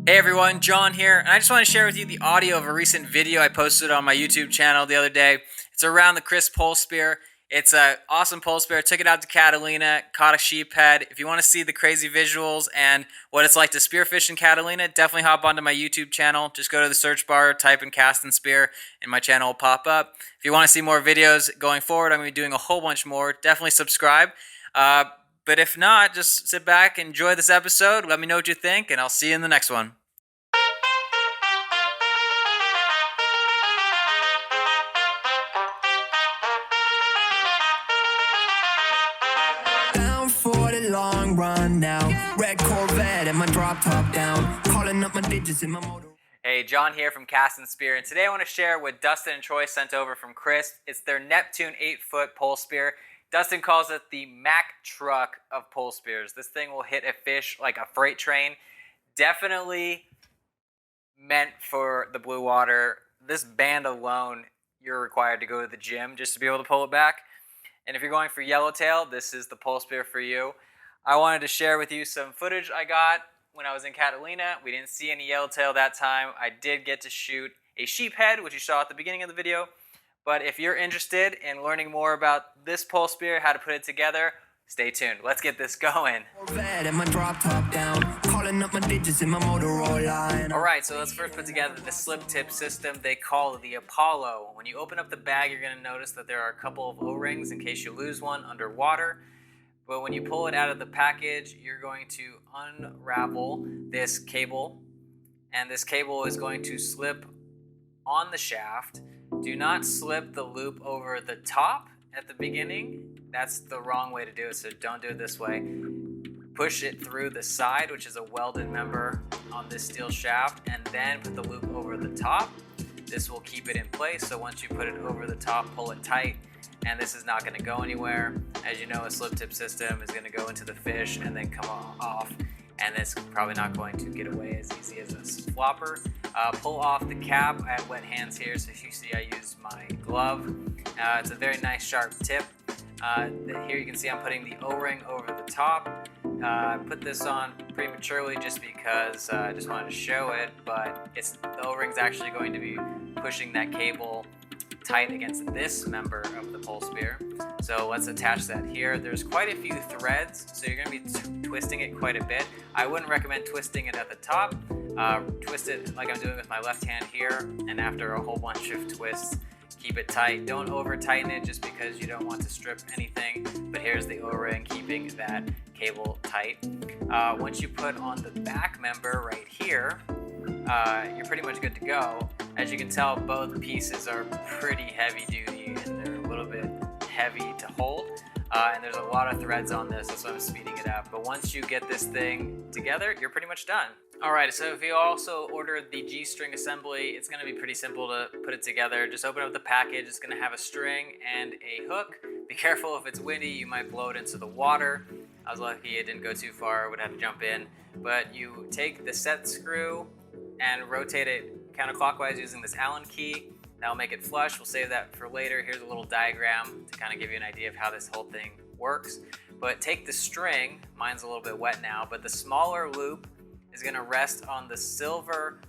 Hey everyone, John here, and I just want to share with you the audio of a recent video I posted on my YouTube channel the other day. It's around the Chris pole spear. It's an awesome pole spear. I took it out to Catalina, caught a sheephead. If you want to see the crazy visuals and what it's like to spearfish in Catalina, definitely hop onto my YouTube channel. Just go to the search bar, type in cast and spear, and my channel will pop up. If you want to see more videos going forward, I'm going to be doing a whole bunch more. Definitely subscribe. But if not, just sit back, enjoy this episode, let me know what you think, and I'll see you in the next one. Down for the long run now. Red Corvette and my drop top down. Calling up my digits in my motor. Hey, John here from Cast and Spear, and today I want to share what Dustin and Troy sent over from Chris. It's their Neptune 8-foot pole spear. Dustin calls it the Mack truck of pole spears. This thing will hit a fish like a freight train. Definitely meant for the blue water. This band alone, you're required to go to the gym just to be able to pull it back. And if you're going for yellowtail, this is the pole spear for you. I wanted to share with you some footage I got when I was in Catalina. We didn't see any yellowtail that time. I did get to shoot a sheephead, which you saw at the beginning of the video. But if you're interested in learning more about this pole spear, how to put it together, stay tuned. Let's get this going. Corvette and my drop top down. Calling up my digits in my Motorola. Alright, so let's first put together the slip tip system they call the Apollo. When you open up the bag, you're going to notice that there are a couple of O-rings in case you lose one underwater. But when you pull it out of the package, you're going to unravel this cable. And this cable is going to slip on the shaft. Do not slip the loop over the top at the beginning. That's the wrong way to do it, so don't do it this way. Push it through the side, which is a welded member on this steel shaft, and then put the loop over the top. This will keep it in place, so once you put it over the top, pull it tight, and this is not going to go anywhere. As you know, a slip tip system is going to go into the fish and then come off, and it's probably not going to get away as easy as a flopper. Pull off the cap. I have wet hands here, so as you see, I use my glove. It's a very nice sharp tip. Here you can see I'm putting the O-ring over the top. I put this on prematurely just because I just wanted to show it, but the O-ring's actually going to be pushing that cable tight against this member of the pole spear. So let's attach that here. There's quite a few threads, so you're going to be twisting it quite a bit. I wouldn't recommend twisting it at the top. Twist it like I'm doing with my left hand here, and after a whole bunch of twists, keep it tight. Don't over tighten it just because you don't want to strip anything, but here's the O-ring keeping that cable tight. Once you put on the back member right here, you're pretty much good to go. As you can tell, both pieces are pretty heavy duty and they're a little bit heavy to hold. And there's a lot of threads on this, that's why I'm speeding it up. But once you get this thing together, you're pretty much done. Alright, so if you also ordered the G-string assembly, it's going to be pretty simple to put it together. Just open up the package, it's going to have a string and a hook. Be careful if it's windy, you might blow it into the water. I was lucky it didn't go too far, I would have to jump in. But you take the set screw and rotate it counterclockwise using this Allen key. That'll make it flush. We'll save that for later. Here's a little diagram to kind of give you an idea of how this whole thing works. But take the string, mine's a little bit wet now, but the smaller loop is going to rest on the silver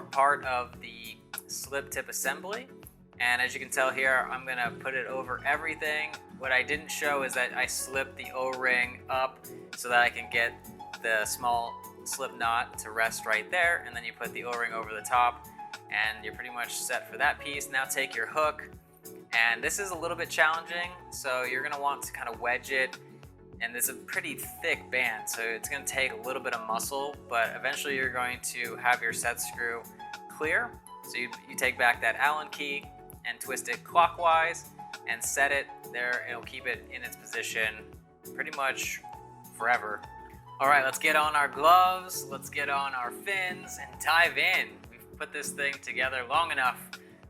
part of the slip tip assembly. And as you can tell here, I'm going to put it over everything. What I didn't show is that I slipped the O-ring up so that I can get the small slip knot to rest right there, and then you put the O-ring over the top, and you're pretty much set for that piece. Now take your hook, and this is a little bit challenging, so you're going to want to kind of wedge it, and it's a pretty thick band, so it's going to take a little bit of muscle, but eventually you're going to have your set screw clear. So you take back that Allen key and twist it clockwise and set it there. It'll keep it in its position pretty much forever. Alright, let's get on our gloves, let's get on our fins, and dive in. We've put this thing together long enough.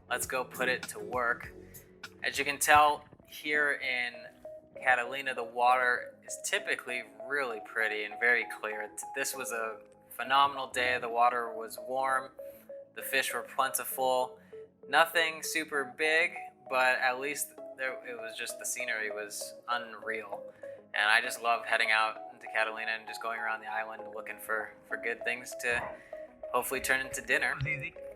Let's go put it to work. As you can tell, here in Catalina, the water is typically really pretty and very clear. This was a phenomenal day. The water was warm, the fish were plentiful. Nothing super big, but at least it was just, the scenery was unreal. And I just love heading out into Catalina and just going around the island looking for good things to hopefully turn into dinner.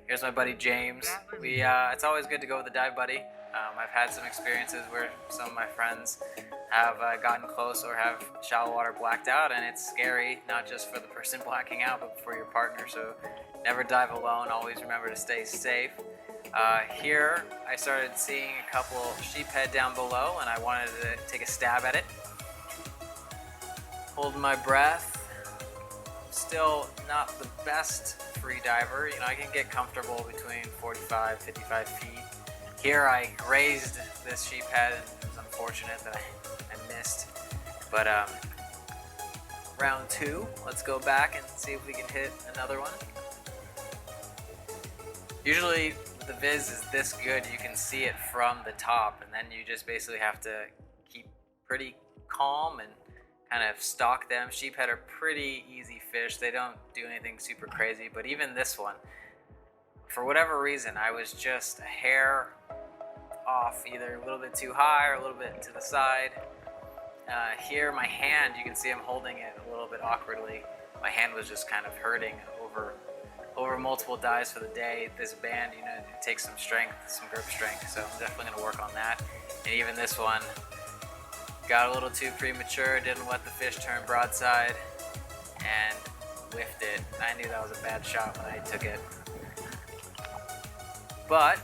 Here's my buddy James. It's always good to go with a dive buddy. I've had some experiences where some of my friends have gotten close or have shallow water blacked out, and it's scary, not just for the person blacking out, but for your partner. So never dive alone. Always remember to stay safe. Here, I started seeing a couple sheephead down below, and I wanted to take a stab at it. Holding my breath. Still not the best free diver. You know, I can get comfortable between 45, 55 feet. Here I grazed this sheephead, and it was unfortunate that I missed. But round 2, let's go back and see if we can hit another one. Usually the viz is this good, you can see it from the top, and then you just basically have to keep pretty calm and kind of stalk them. Sheephead are pretty easy fish. They don't do anything super crazy, but even this one, for whatever reason, I was just a hair off, either a little bit too high or a little bit to the side. Here, my hand, you can see I'm holding it a little bit awkwardly. My hand was just kind of hurting over multiple dives for the day. This band, you know, it takes some strength, some grip strength, so I'm definitely going to work on that. And even this one, got a little too premature, didn't let the fish turn broadside, and whiffed it. I knew that was a bad shot when I took it. But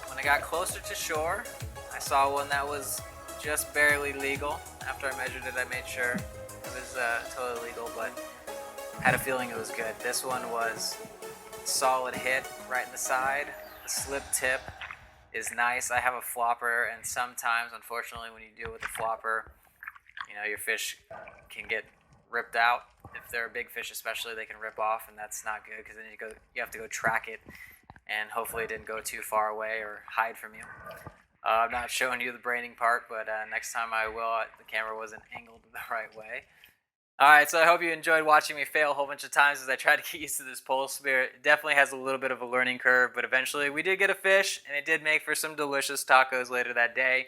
when I got closer to shore, I saw one that was just barely legal. After I measured it, I made sure it was totally legal, but had a feeling it was good. This one was a solid hit right in the side. The slip tip is nice. I have a flopper, and sometimes, unfortunately, when you deal with a flopper, you know, your fish can get ripped out. If they're a big fish especially, they can rip off, and that's not good, because then you have to go track it, and hopefully it didn't go too far away or hide from you. I'm not showing you the braining part, but next time I will. The camera wasn't angled the right way. Alright, so I hope you enjoyed watching me fail a whole bunch of times as I tried to get used to this pole spear. It definitely has a little bit of a learning curve, but eventually we did get a fish, and it did make for some delicious tacos later that day.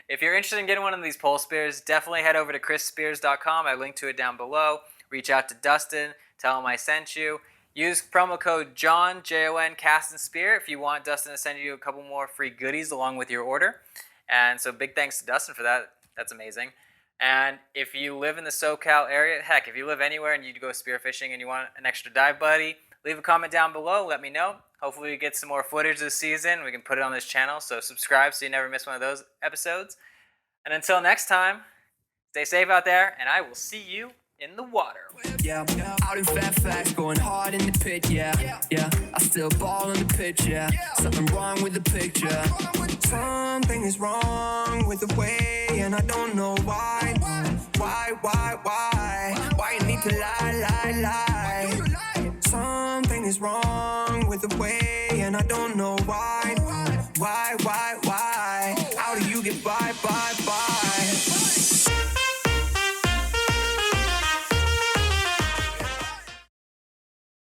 If you're interested in getting one of these pole spears, definitely head over to chrisspears.com. I linked to it down below. Reach out to Dustin, tell him I sent you. Use promo code JOHN, J-O-N, Cast and Spear if you want Dustin to send you a couple more free goodies along with your order. And so big thanks to Dustin for that. That's amazing. And if you live in the SoCal area, heck, if you live anywhere and you go spearfishing and you want an extra dive buddy, leave a comment down below. Let me know. Hopefully we get some more footage this season. We can put it on this channel. So subscribe so you never miss one of those episodes. And until next time, stay safe out there, and I will see you in the water. Yeah, out in Fairfax, going hard in the pit, yeah. I still ball on the pitch, yeah. Something wrong with the picture. Something is wrong with the way, and I don't know why. Why you need to lie? Something is wrong with the way, and I don't know why. Why? How do you get by?